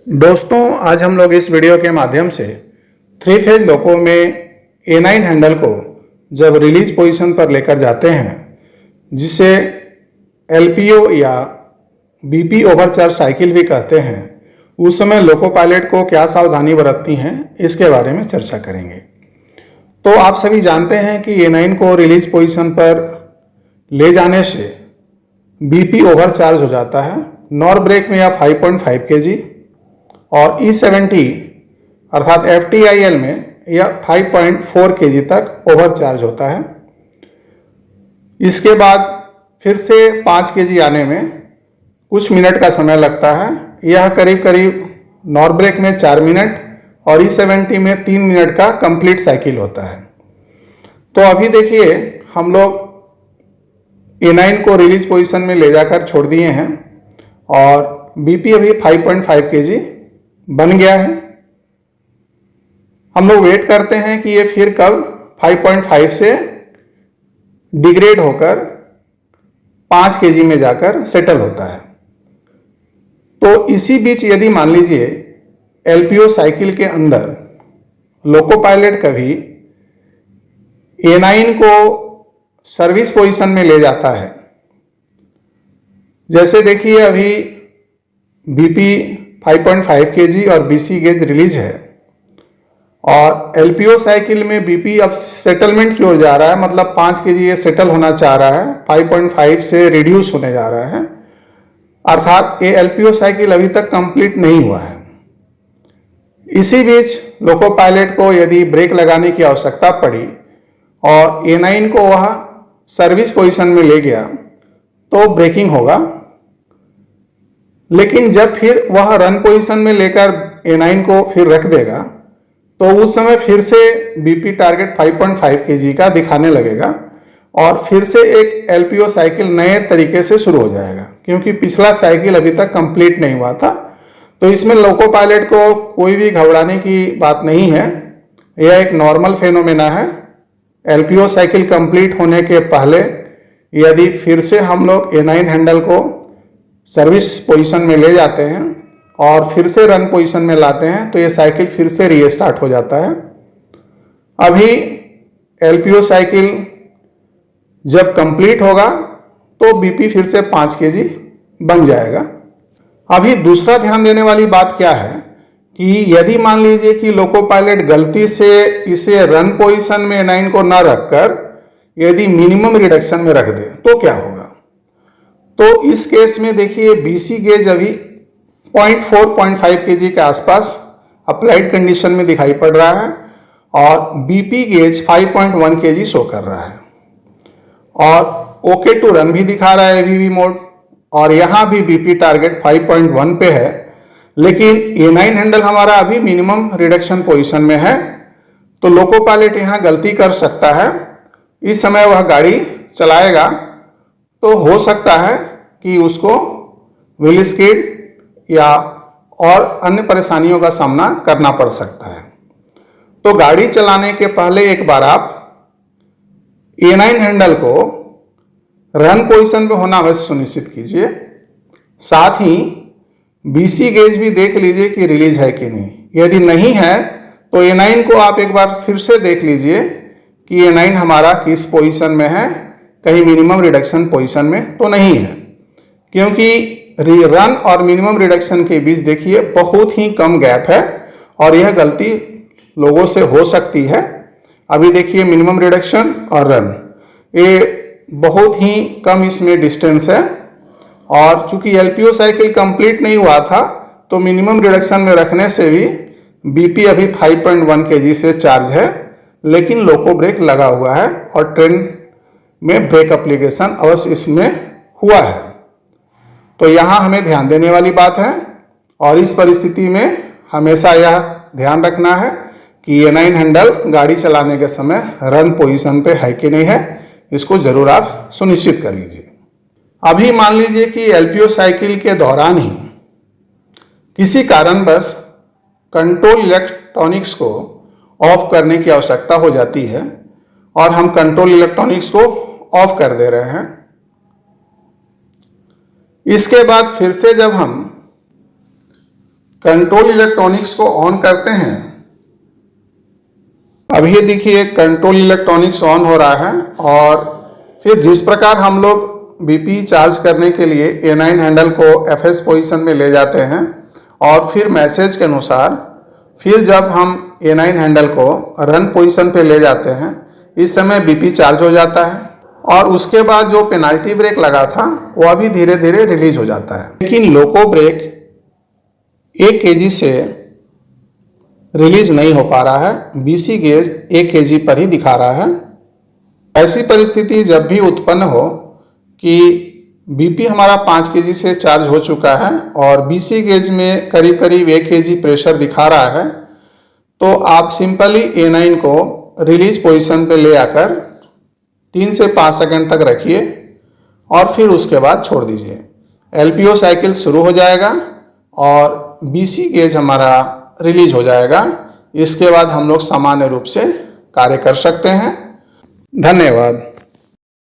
दोस्तों, आज हम लोग इस वीडियो के माध्यम से 3 फेज लोको में A9 हैंडल को जब रिलीज पोजीशन पर लेकर जाते हैं, जिसे LPO या BP ओवरचार्ज साइकिल भी कहते हैं, उस समय लोको पायलट को क्या सावधानी बरतनी है, इसके बारे में चर्चा करेंगे। तो आप सभी जानते हैं कि A9 को रिलीज पोजीशन पर ले जाने से BP ओवरचार्ज हो जाता है। नॉर ब्रेक में या 5.5 kg और E70 अर्थात FTIL में यह 5.4 kg तक ओवरचार्ज होता है। इसके बाद फिर से 5 kg आने में कुछ मिनट का समय लगता है। यह करीब करीब नॉर ब्रेक में 4 मिनट और E70 में 3 मिनट का कंप्लीट साइकिल होता है। तो अभी देखिए, हम लोग A9 को रिलीज पोजीशन में ले जाकर छोड़ दिए हैं और BP अभी 5.5 kg बन गया है। हम लोग वेट करते हैं कि ये फिर कब 5.5 से डिग्रेड होकर 5 kg में जाकर सेटल होता है। तो इसी बीच यदि मान लीजिए LPO साइकिल के अंदर लोको पायलट कभी A9 को सर्विस पोजीशन में ले जाता है, जैसे देखिए अभी BP 5.5 kg और BC गेज रिलीज है और LPO साइकिल में BP अब सेटलमेंट की ओर जा रहा है, मतलब 5 kg ये सेटल होना चाह रहा है, 5.5 से रिड्यूस होने जा रहा है, अर्थात ये LPO साइकिल अभी तक कंप्लीट नहीं हुआ है। इसी बीच लोको पायलट को यदि ब्रेक लगाने की आवश्यकता पड़ी और A9 को वह सर्विस पोजीशन में ले गया तो ब्रेकिंग होगा, लेकिन जब फिर वह रन पोजीशन में लेकर A9 को फिर रख देगा तो उस समय फिर से BP टारगेट 5.5 kg का दिखाने लगेगा और फिर से एक LPO साइकिल नए तरीके से शुरू हो जाएगा, क्योंकि पिछला साइकिल अभी तक कंप्लीट नहीं हुआ था। तो इसमें लोको पायलट को कोई भी घबराने की बात नहीं है, यह एक नॉर्मल फेनोमेना है। LPO साइकिल कंप्लीट होने के पहले यदि फिर से हम लोग A9 हैंडल को सर्विस पोजीशन में ले जाते हैं और फिर से रन पोजीशन में लाते हैं तो ये साइकिल फिर से रीस्टार्ट हो जाता है। अभी LPO साइकिल जब कंप्लीट होगा तो BP फिर से 5 kg बन जाएगा। अभी दूसरा ध्यान देने वाली बात क्या है कि यदि मान लीजिए कि लोको पायलट गलती से इसे रन पोजीशन में A9 को न रखकर यदि मिनिमम रिडक्शन में रख दे तो क्या होगा। तो इस केस में देखिए BC गेज अभी 0.4-0.5 kg के आसपास अप्लाइड कंडीशन में दिखाई पड़ रहा है और BP गेज 5.1 kg शो कर रहा है और ओके टू रन भी दिखा रहा है AVV मोड, और यहाँ भी BP टारगेट 5.1 पे है, लेकिन A9 हैंडल हमारा अभी मिनिमम रिडक्शन पोजीशन में है। तो लोको पायलट यहाँ गलती कर सकता है। इस समय वह गाड़ी चलाएगा तो हो सकता है कि उसको व्हील स्किड या और अन्य परेशानियों का सामना करना पड़ सकता है। तो गाड़ी चलाने के पहले एक बार आप A9 हैंडल को रन पोजीशन पे होना अवश्य सुनिश्चित कीजिए। साथ ही BC गेज भी देख लीजिए कि रिलीज है कि नहीं। यदि नहीं है तो A9 को आप एक बार फिर से देख लीजिए कि A9 हमारा किस पोजीशन में है, कहीं मिनिमम रिडक्शन पोजीशन में तो नहीं है, क्योंकि रन और मिनिमम रिडक्शन के बीच देखिए बहुत ही कम गैप है और यह गलती लोगों से हो सकती है। अभी देखिए मिनिमम रिडक्शन और रन, ये बहुत ही कम इसमें डिस्टेंस है और चूंकि LPO साइकिल कंप्लीट नहीं हुआ था तो मिनिमम रिडक्शन में रखने से भी BP अभी 5.1 kg से चार्ज है, लेकिन लोको ब्रेक लगा हुआ है और ट्रेन में ब्रेक एप्लीकेशन अवश्य इसमें हुआ है। तो यहाँ हमें ध्यान देने वाली बात है और इस परिस्थिति में हमेशा यह ध्यान रखना है कि A9 हैंडल गाड़ी चलाने के समय रन पोजीशन पे है कि नहीं है, इसको जरूर आप सुनिश्चित कर लीजिए। अभी मान लीजिए कि LPO साइकिल के दौरान ही किसी कारणवश कंट्रोल इलेक्ट्रॉनिक्स को ऑफ करने की आवश्यकता हो जाती है और हम कंट्रोल इलेक्ट्रॉनिक्स को ऑफ कर दे रहे हैं। इसके बाद फिर से जब हम कंट्रोल इलेक्ट्रॉनिक्स को ऑन करते हैं। अभी देखिए कंट्रोल इलेक्ट्रॉनिक्स ऑन हो रहा है और फिर जिस प्रकार हम लोग बीपी चार्ज करने के लिए A9 हैंडल को FS पोजीशन में ले जाते हैं और फिर मैसेज के अनुसार फिर जब हम A9 हैंडल को रन पोजीशन पे ले जाते हैं, इस समय बीपी चार्ज हो जाता है और उसके बाद जो पेनाल्टी ब्रेक लगा था वह भी धीरे धीरे रिलीज हो जाता है। लेकिन लोको ब्रेक 1 kg से रिलीज नहीं हो पा रहा है, BC गेज 1 kg पर ही दिखा रहा है। ऐसी परिस्थिति जब भी उत्पन्न हो कि बीपी हमारा 5 kg से चार्ज हो चुका है और BC गेज में करीब करीब 1 kg प्रेशर दिखा रहा है, तो आप सिंपली A9 को रिलीज पोजीशन पे ले आकर 3 से 5 सेकंड तक रखिए और फिर उसके बाद छोड़ दीजिए। LPO साइकिल शुरू हो जाएगा और BC गेज हमारा रिलीज हो जाएगा। इसके बाद हम लोग सामान्य रूप से कार्य कर सकते हैं। धन्यवाद।